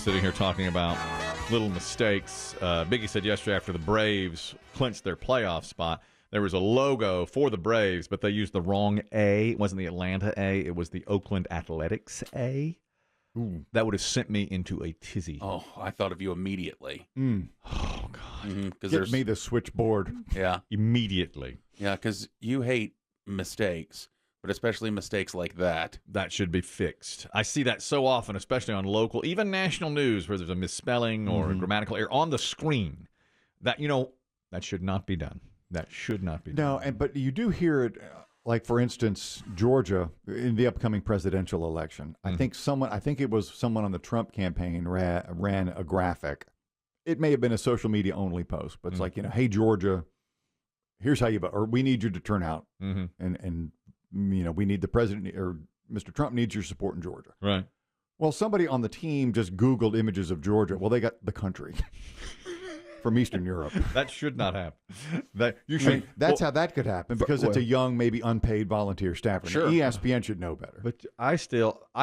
just sitting here talking about little mistakes. Biggie said yesterday after the Braves clinched their playoff spot, there was a logo for the Braves, but they used the wrong A. It wasn't the Atlanta A. It was the Oakland Athletics A. Ooh. That would have sent me into a tizzy. Oh, I thought of you immediately. Oh, God. Get me the switchboard. Yeah. Immediately. Yeah, because you hate mistakes, but especially mistakes like that. That should be fixed. I see that so often, especially on local, even national news, where there's a misspelling or a grammatical error on the screen. That, that should not be done. That should not be done. No, but you do hear it, like, for instance, Georgia, in the upcoming presidential election. I think it was someone on the Trump campaign ran a graphic. It may have been a social media only post, but it's like, hey, Georgia, here's how you vote, or we need you to turn out. And we need the president, or Mr. Trump needs your support in Georgia. Right. Well, somebody on the team just Googled images of Georgia. Well, they got the country from Eastern Europe. That should not happen. That's how that could happen, because it's a young, maybe unpaid volunteer staffer. Sure. ESPN should know better. But I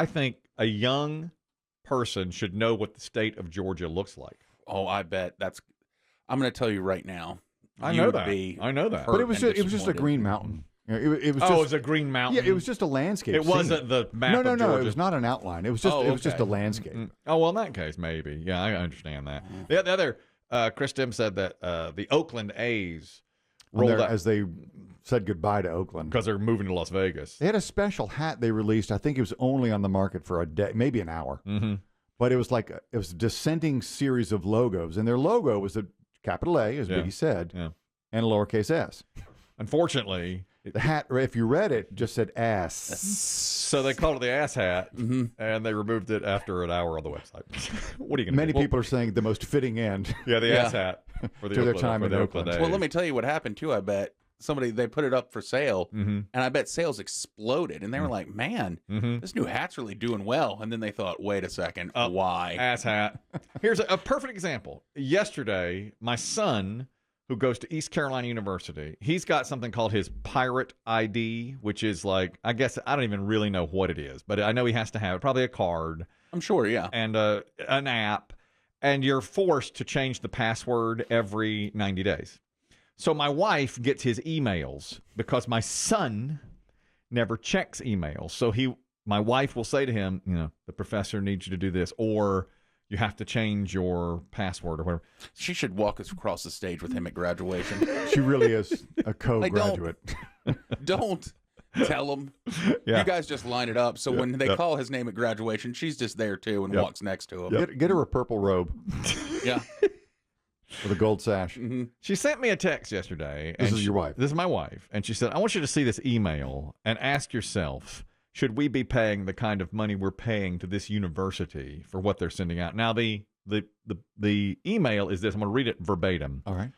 think a young person should know what the state of Georgia looks like. Oh, I bet I'm going to tell you right now. I know that. But it was just a green mountain. It was a green mountain. Yeah, it was just a landscape. It wasn't the map of Georgia. No, it was not an outline. It was just a landscape. Oh, well, in that case, maybe. Yeah, I understand that. The other, Chris Demm said that the Oakland A's rolled out as they said goodbye to Oakland because they're moving to Las Vegas. They had a special hat they released. I think it was only on the market for a day, maybe an hour. But it was a descending series of logos, and their logo was a capital A, as Biggie said, and a lowercase s. Unfortunately, the hat, if you read it, just said ass. So they called it the ass hat, and they removed it after an hour on the website. What are you going to do? Many people are saying the most fitting end. Yeah, the ass hat for their time in Oakland. Well, let me tell you what happened too. I bet they put it up for sale, and I bet sales exploded, and they were like, "Man, this new hat's really doing well." And then they thought, "Wait a second, why?" Ass hat. Here's a perfect example. Yesterday, my son, who goes to East Carolina University, he's got something called his Pirate ID, which is like, I guess, I don't even really know what it is, but I know he has to have it, probably a card. I'm sure, yeah. And an app, and you're forced to change the password every 90 days. So my wife gets his emails because my son never checks emails. So my wife will say to him, the professor needs you to do this, or you have to change your password or whatever. She should walk us across the stage with him at graduation. She really is a co-graduate. Don't tell him. Yeah. You guys just line it up. So when they call his name at graduation, she's just there too and walks next to him. Get her a purple robe. Yeah. With a gold sash. She sent me a text yesterday. This is your wife. This is my wife. And she said, I want you to see this email and ask yourself, should we be paying the kind of money we're paying to this university for what they're sending out? Now, the email is this. I'm going to read it verbatim. All right.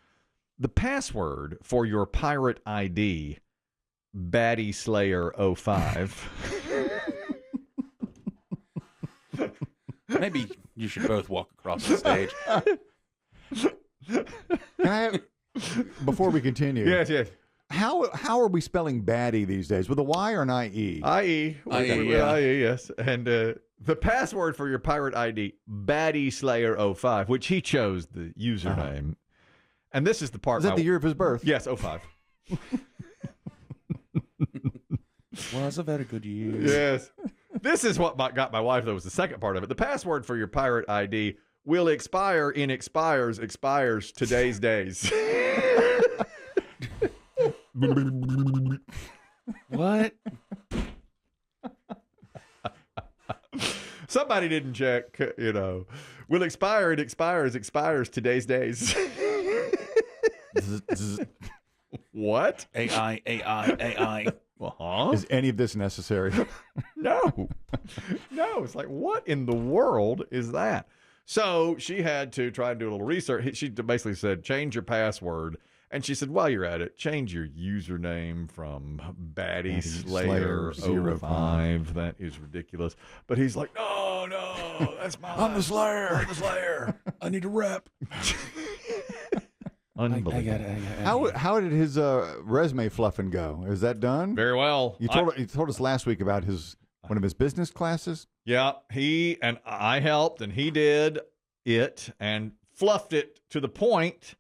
The password for your pirate ID, Baddie Slayer 05. Maybe you should both walk across the stage. Can I have, before we continue? Yes. How are we spelling baddie these days? With a Y or an IE? IE. IE, yes. And the password for your pirate ID, Baddie Slayer 05, which he chose the username. And this is the part. Is that the year of his birth? Yes, 05. Was a very good year. Yes. This is what got my wife, though, was the second part of it. The password for your pirate ID will expire in expires today's days. What? Somebody didn't check, Will expire, it expires today's days. What? AI. Uh-huh. Is any of this necessary? No. It's like, what in the world is that? So she had to try and do a little research. She basically said, change your password. And she said, while you're at it, change your username from Baddie Slayer 05. That is ridiculous. But he's like, no, that's mine. I'm the Slayer. I need a rep. Unbelievable. How did his resume fluffing go? Is that done? Very well. You told us last week about his One of his business classes? Yeah, I helped, and he did it and fluffed it to the point.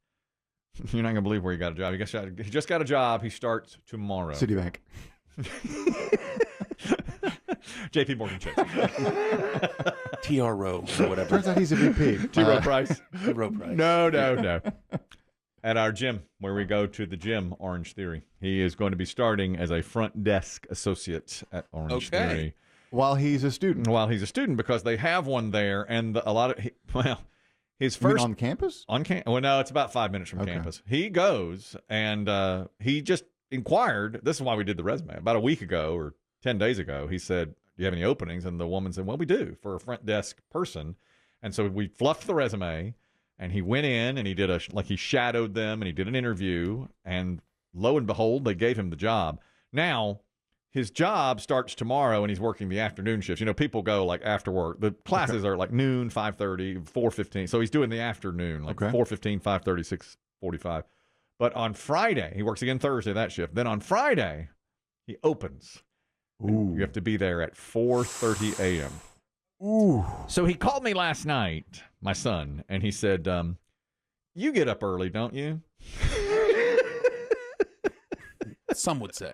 You're not going to believe where he got a job. He just got a job. He starts tomorrow. Citibank. JP Morgan Chase. TRO or whatever. Turns out he's a VP. T. Rowe Price. Row price. No. At our gym, where we go to the gym, Orange Theory. He is going to be starting as a front desk associate at Orange Theory. While he's a student. Because they have one there, and his You mean first on campus? Well, no, it's about 5 minutes from campus. He goes and he just inquired. This is why we did the resume. About a week ago or 10 days ago, he said, "Do you have any openings?" And the woman said, "Well, we do for a front desk person." And so we fluffed the resume, and he went in and he did he shadowed them and he did an interview, and lo and behold, they gave him the job. Now, his job starts tomorrow, and he's working the afternoon shifts. You know, people go like after work. The classes are like noon, 5:30, 4:15. So he's doing the afternoon, like 4:15, 5:30, 6:45. But on Friday, he works again Thursday, that shift. Then on Friday, he opens. Ooh. You have to be there at 4:30 a.m. Ooh. So he called me last night, my son, and he said, "You get up early, don't you?" Some would say.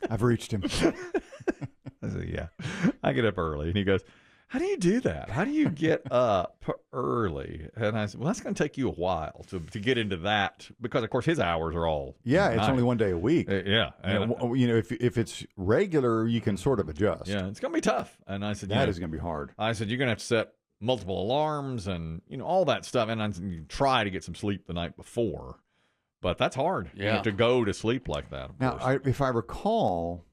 I've reached him. I said, "Yeah, I get up early." And he goes, "How do you do that? How do you get up early?" And I said, "Well, that's going to take you a while to get into that, because, of course, his hours are all It's night. only one day a week. Yeah. And, if it's regular, you can sort of adjust. yeah, it's going to be tough." And I said, That is going to be hard. I said, "You're going to have to set multiple alarms and, all that stuff. And I said, you try to get some sleep the night before. But that's hard to go to sleep like that, of course. If I recall,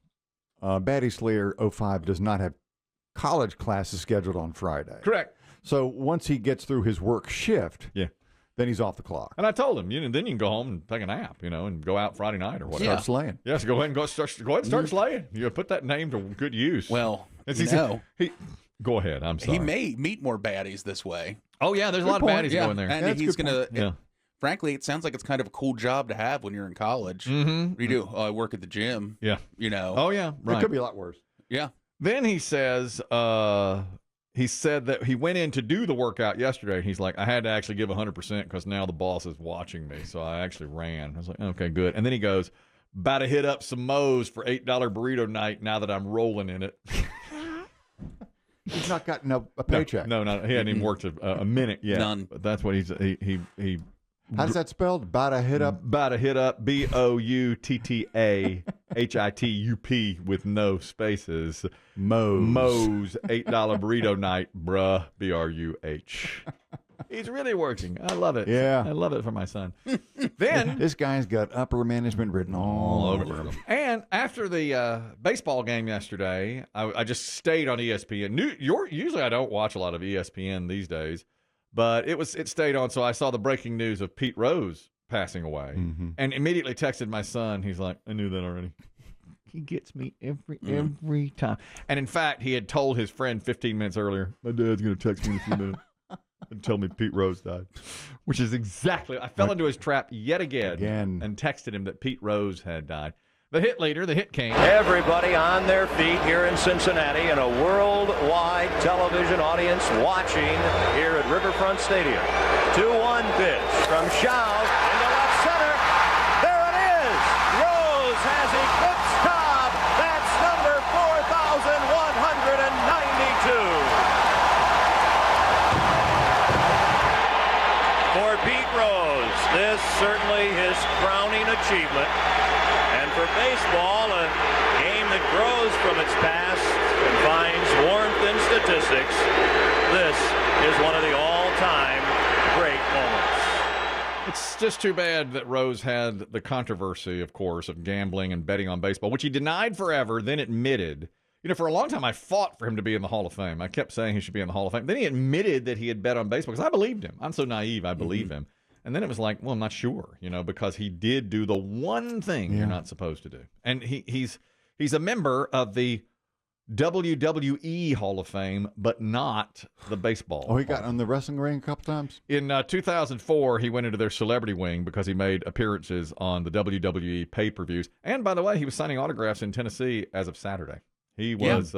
Baddie Slayer 05 does not have college classes scheduled on Friday. Correct. So once he gets through his work shift, then he's off the clock. And I told him, then you can go home and take a nap, and go out Friday night or whatever. Start slaying. Yes, go ahead and start slaying. You put that name to good use. Well, go ahead. I'm sorry. he may meet more baddies this way. Oh yeah, there's a lot of baddies going there. And he's gonna. Yeah. Frankly, it sounds like it's kind of a cool job to have when you're in college. Mm-hmm. What do you do? Oh, I work at the gym. Yeah. Oh yeah. Right. It could be a lot worse. Yeah. Then he says, he said that he went in to do the workout yesterday. And he's like, I had to actually give 100% because now the boss is watching me. So I actually ran. I was like, okay, good. And then he goes, about to hit up some Moe's for $8 burrito night now that I'm rolling in it. He's not gotten a paycheck. No, he hadn't even worked a minute yet. None. But that's what he How's that spelled? About to hit up? About to hit up, BOUTTAHITUP with no spaces. Moe's $8 burrito night, bruh, BRUH. He's really working. I love it. Yeah. I love it for my son. Then this guy's got upper management written all over him. And after the baseball game yesterday, I just stayed on ESPN. Usually I don't watch a lot of ESPN these days, but it stayed on. So I saw the breaking news of Pete Rose passing away, and immediately texted my son. He's like, I knew that already. He gets me every time. And in fact, he had told his friend 15 minutes earlier, my dad's going to text me in a few minutes and tell me Pete Rose died, which is exactly, I fell into his trap yet again and texted him that Pete Rose had died. The hit leader, the hit king. Everybody on their feet here in Cincinnati and a worldwide television audience watching here at Riverfront Stadium. 2-1 pitch from Shaw into left center. There it is. Rose has eclipsed Cobb. That's number 4,192. For Pete Rose, this certainly his crowning achievement. And for baseball, a game that grows from its past and finds warmth in statistics, this is one of the all-time great moments. It's just too bad that Rose had the controversy, of course, of gambling and betting on baseball, which he denied forever, then admitted. For a long time, I fought for him to be in the Hall of Fame. I kept saying he should be in the Hall of Fame. Then he admitted that he had bet on baseball because I believed him. I'm so naive, I believe him. And then it was like, well, I'm not sure, because he did do the one thing you're not supposed to do. And he's a member of the WWE Hall of Fame, but not the baseball. Oh, he got on the wrestling ring a couple times? In 2004, he went into their celebrity wing because he made appearances on the WWE pay-per-views. And by the way, he was signing autographs in Tennessee as of Saturday. He was.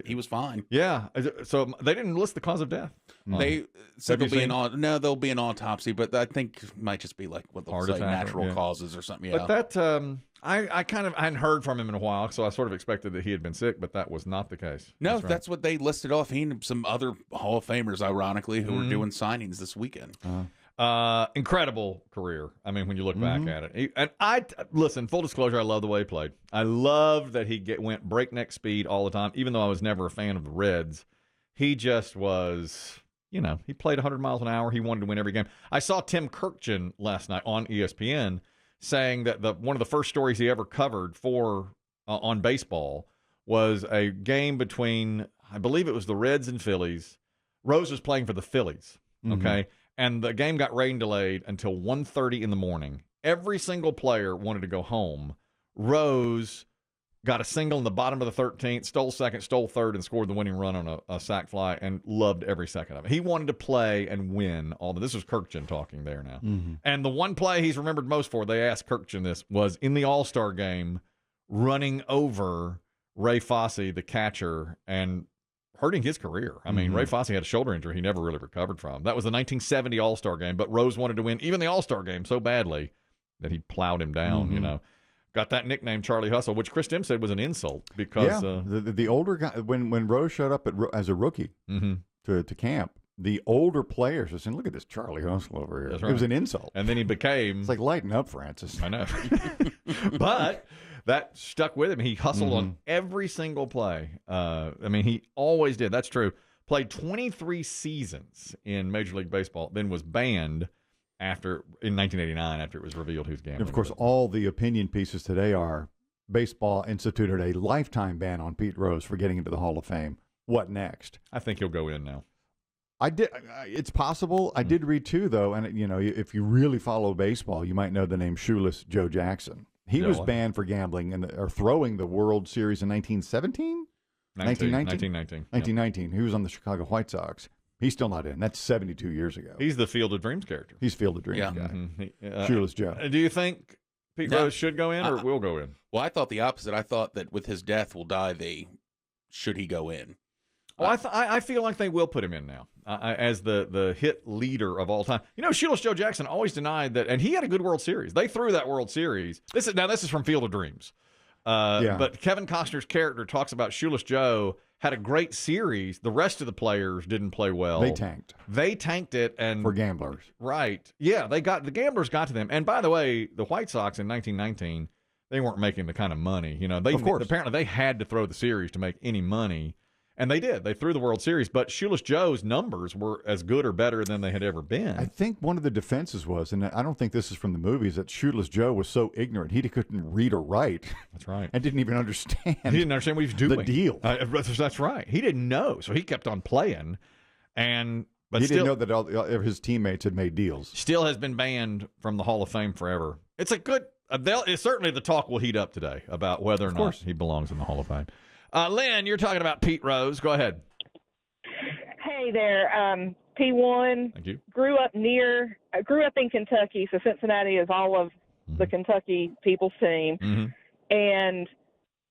He was fine. Yeah. So they didn't list the cause of death. They said Have you there'll be an autopsy, but I think it might just be like what they'll say, natural causes or something. Yeah. But that I hadn't heard from him in a while, so I sort of expected that he had been sick, but that was not the case. No, that's what they listed off. He and some other Hall of Famers, ironically, who were doing signings this weekend. Incredible career. I mean, when you look back at it, and listen. Full disclosure, I love the way he played. I loved that he went breakneck speed all the time. Even though I was never a fan of the Reds, he just was. He played 100 miles an hour. He wanted to win every game. I saw Tim Kirkjian last night on ESPN saying that one of the first stories he ever covered on baseball was a game between, I believe it was the Reds and Phillies. Rose was playing for the Phillies. Okay. And the game got rain delayed until 1:30 in the morning. Every single player wanted to go home. Rose got a single in the bottom of the 13th, stole second, stole third, and scored the winning run on a sac fly, and loved every second of it. He wanted to play and win. This was Kirkjian talking there now. And the one play he's remembered most for, they asked Kirkjian this, was in the All-Star game, running over Ray Fosse, the catcher, and hurting his career. I mean, Ray Fosse had a shoulder injury he never really recovered from. That was the 1970 All-Star game, but Rose wanted to win even the All-Star game so badly that he plowed him down, Got that nickname Charlie Hustle, which Chris Demm said was an insult because the older guy, when Rose showed up as a rookie to camp, the older players were saying, "Look at this Charlie Hustle over here." That's right. It was an insult. And then he became... It's like, lighten up, Francis. I know. But that stuck with him. He hustled on every single play. I mean, he always did. That's true. Played 23 seasons in Major League Baseball, then was banned in 1989 after it was revealed who's gambling. And of course, all the opinion pieces today are baseball instituted a lifetime ban on Pete Rose for getting into the Hall of Fame. What next? I think he'll go in now. It's possible. I did read too, though, and if you really follow baseball, you might know the name Shoeless Joe Jackson. He was banned for gambling or throwing the World Series in 1917? 1919. 1919. He was on the Chicago White Sox. He's still not in. That's 72 years ago. He's the Field of Dreams character. He's Field of Dreams guy. Shoeless Joe. Do you think Pete Rose should go in or will go in? Well, I thought the opposite. I thought that with his death will die should he go in. Well, I feel like they will put him in now as the hit leader of all time. Shoeless Joe Jackson always denied that, and he had a good World Series. They threw that World Series. This is from Field of Dreams. But Kevin Costner's character talks about Shoeless Joe had a great series. The rest of the players didn't play well. They tanked it, and for gamblers. Right. Yeah, the gamblers got to them. And by the way, the White Sox in 1919, they weren't making the kind of money. Of course. Apparently they had to throw the series to make any money. And they did. They threw the World Series, but Shoeless Joe's numbers were as good or better than they had ever been. I think one of the defenses was, and I don't think this is from the movies, that Shoeless Joe was so ignorant he couldn't read or write. That's right. And didn't even understand. He didn't understand what he was doing. The deal. That's right. He didn't know, so he kept on playing. But he didn't know that all his teammates had made deals. Still has been banned from the Hall of Fame forever. It's a good. Certainly, the talk will heat up today about whether or not he belongs in the Hall of Fame. Lynn, you're talking about Pete Rose. Go ahead. Hey there. P1. Thank you. Grew up in Kentucky, so Cincinnati is all of the Kentucky people's team. And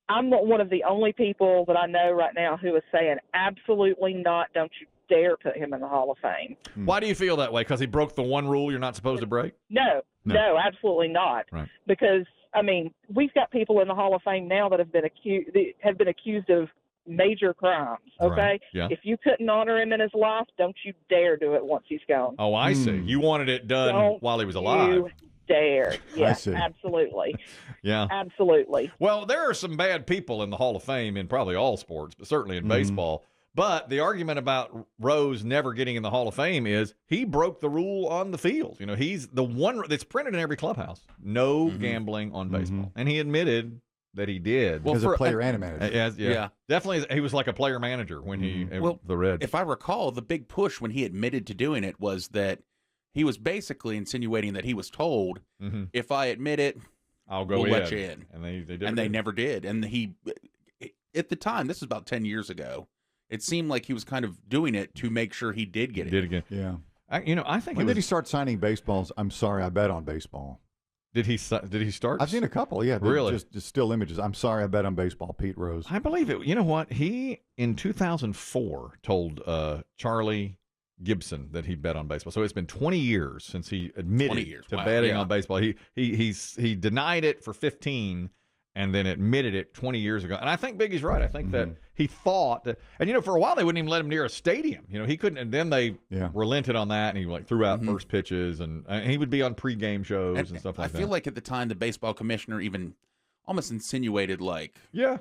I'm one of the only people that I know right now who is saying absolutely not, don't you dare put him in the Hall of Fame. Why do you feel that way? Because he broke the one rule you're not supposed to break? No, absolutely not. Right. Because we've got people in the Hall of Fame now that have been accused of major crimes. Okay, right. Yeah. If you couldn't honor him in his life, don't you dare do it once he's gone. Oh, I see. You wanted it done while he was alive. You dare? Yes, absolutely. Yeah, absolutely. Well, there are some bad people in the Hall of Fame in probably all sports, but certainly in baseball. But the argument about Rose never getting in the Hall of Fame is he broke the rule on the field. He's the one that's printed in every clubhouse. No gambling on baseball. And he admitted that he did. As a player and a manager. Yeah. Definitely. He was like a player manager when the Reds. If I recall, the big push when he admitted to doing it was that he was basically insinuating that he was told, if I admit it, I'll go we'll let you in. And they did. And they never did. And he, at the time, this was about 10 years ago, it seemed like he was kind of doing it to make sure he did get it. Did again. Yeah. I think when did he start signing baseballs? I'm sorry, I bet on baseball. Did he start? I've seen a couple. Yeah, really, just still images. I'm sorry, I bet on baseball. Pete Rose. I believe it. You know what? He in 2004 told Charlie Gibson that he bet on baseball. So it's been 20 years since he admitted to betting on baseball. He denied it for 15 and then admitted it 20 years ago. And I think Biggie's right. I think that he thought that, and for a while they wouldn't even let him near a stadium. He couldn't, and then they relented on that, and he threw out first pitches, and he would be on pregame shows and stuff like that. I feel like at the time the baseball commissioner even almost insinuated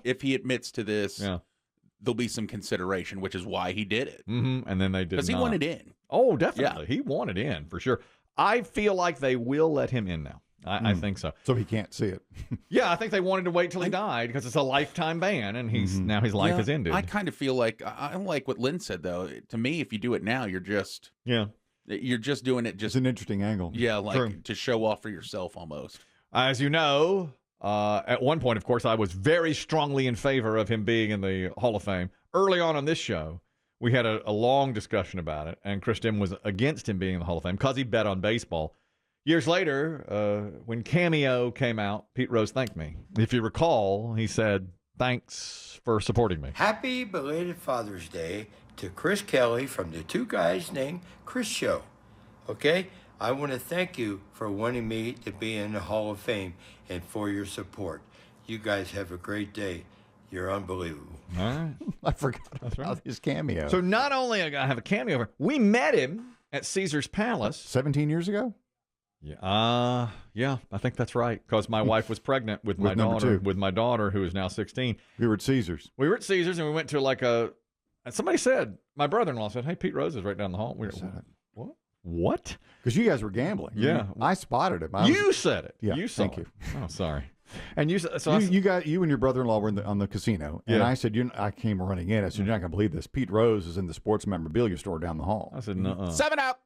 if he admits to this, there'll be some consideration, which is why he did it. And then they did because he wanted in. Oh, definitely, he wanted in for sure. I feel like they will let him in now. I think so. So he can't see it. Yeah, I think they wanted to wait till he died because it's a lifetime ban, and now his life is ended. I kind of feel like I like what Lynn said though. To me, if you do it now, you're just doing it. It's an interesting angle. Yeah, to show off for yourself almost. As you know, at one point, of course, I was very strongly in favor of him being in the Hall of Fame. Early on this show, we had a long discussion about it, and Chris Demm was against him being in the Hall of Fame because he bet on baseball. Years later, when Cameo came out, Pete Rose thanked me. If you recall, he said, "Thanks for supporting me." Happy belated Father's Day to Chris Kelly from the Two Guys Named Chris Show. Okay? I want to thank you for wanting me to be in the Hall of Fame and for your support. You guys have a great day. You're unbelievable. All right. I forgot about his cameo. So not only I have a cameo, we met him at Caesar's Palace. 17 years ago? Yeah, I think that's right. Because my wife was pregnant with my daughter, who is now 16. We were at Caesar's. We were at Caesar's, and we went to and somebody said, my brother-in-law said, "Hey, Pete Rose is right down the hall." We were, what? Because you guys were gambling. Yeah, I spotted him. You said it. Yeah, you saw thank it. you. Oh, sorry. And you and your brother-in-law were on the casino, and I said, I came running in. I said, "You're not going to believe this. Pete Rose is in the sports memorabilia store down the hall." I said, "No." 7-Up.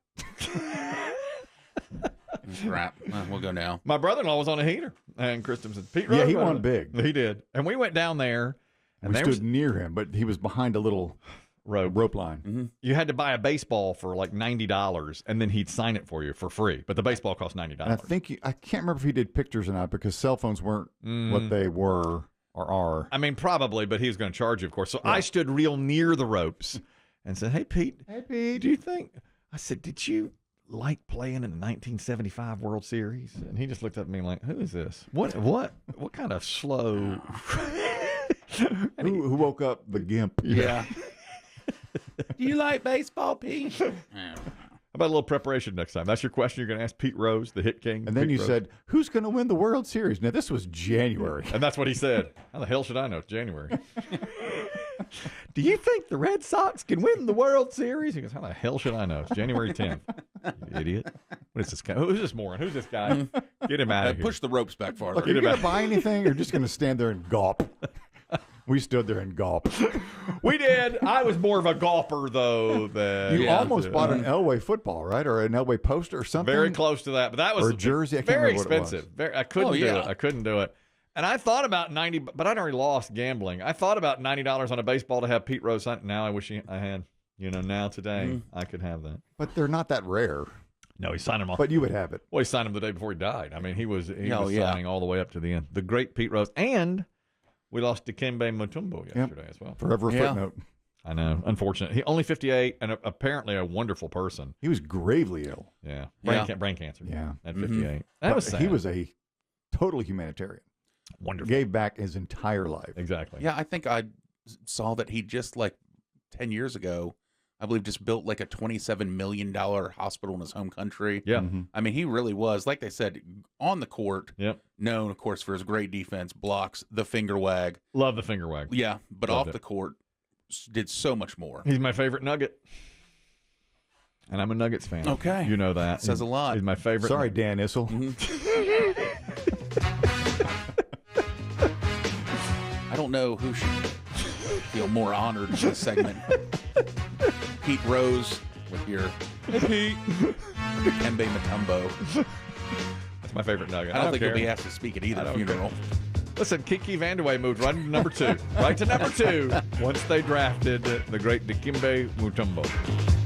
Crap. We'll go now. My brother-in-law was on a heater, and Kristen said, "Pete Rose." Yeah, he won big. He did. And we went down there. And we stood near him, but he was behind a little rope line. Mm-hmm. You had to buy a baseball for like $90, and then he'd sign it for you for free. But the baseball cost $90. And I can't remember if he did pictures or not because cell phones weren't what they were or are. I mean, probably, but he was going to charge you, of course. So I stood real near the ropes and said, "Hey, Pete. Hey, Pete. Do you think?" I said, "Did you like playing in the 1975 World Series?" And he just looked at me like, "Who is this? What kind of slow?" Who woke up the gimp? Yeah. Do you like baseball, Pete? How about a little preparation next time? That's your question you're going to ask Pete Rose, the hit king. And then you said, "Who's going to win the World Series?" Now, this was January. And that's what he said. How the hell should I know? It's January. "Do you think the Red Sox can win the World Series?" He goes, "How the hell should I know? It's January 10th. You idiot. What is this guy? Who's this moron? Who's this guy? Get him out of here." Push the ropes back farther. Look, are you going to buy anything or just going to stand there and gawp? We stood there and gawped. We did. I was more of a gawper, though. You almost bought an Elway football, right? Or an Elway poster or something? Very close to that. But that was or a jersey. I can't very remember expensive. I couldn't do it. I couldn't do it. And I thought about $90, but I'd already lost gambling. I thought about $90 on a baseball to have Pete Rose sign. Now I wish I had. Now today I could have that. But they're not that rare. No, he signed them all. But you would have it. Well, he signed them the day before he died. I mean, he was signing all the way up to the end. The great Pete Rose. And we lost Dikembe Mutombo yesterday as well. Forever a footnote. I know. Unfortunate. He only 58 and apparently a wonderful person. He was gravely ill. Yeah. Brain cancer. Yeah. At 58. That was sad. He was a total humanitarian. Wonderful. Gave back his entire life. Exactly. Yeah, I think I saw that he just 10 years ago, I believe, just built a $27 million hospital in his home country. Yeah. Mm-hmm. I mean, he really was, like they said, on the court, known, of course, for his great defense, blocks, the finger wag. Love the finger wag. Yeah, but off the court, did so much more. He's my favorite Nugget. And I'm a Nuggets fan. Okay. You know that. Says a lot. He's my favorite. Sorry, Dan Issel. I don't know who should feel more honored in this segment. Pete Rose with your Dikembe Mutombo. That's my favorite Nugget. I don't think he'll be asked to speak at either funeral. Listen, Kiki Vandeweghe moved right to number 2. Right to number 2 once they drafted the great Dikembe Mutombo.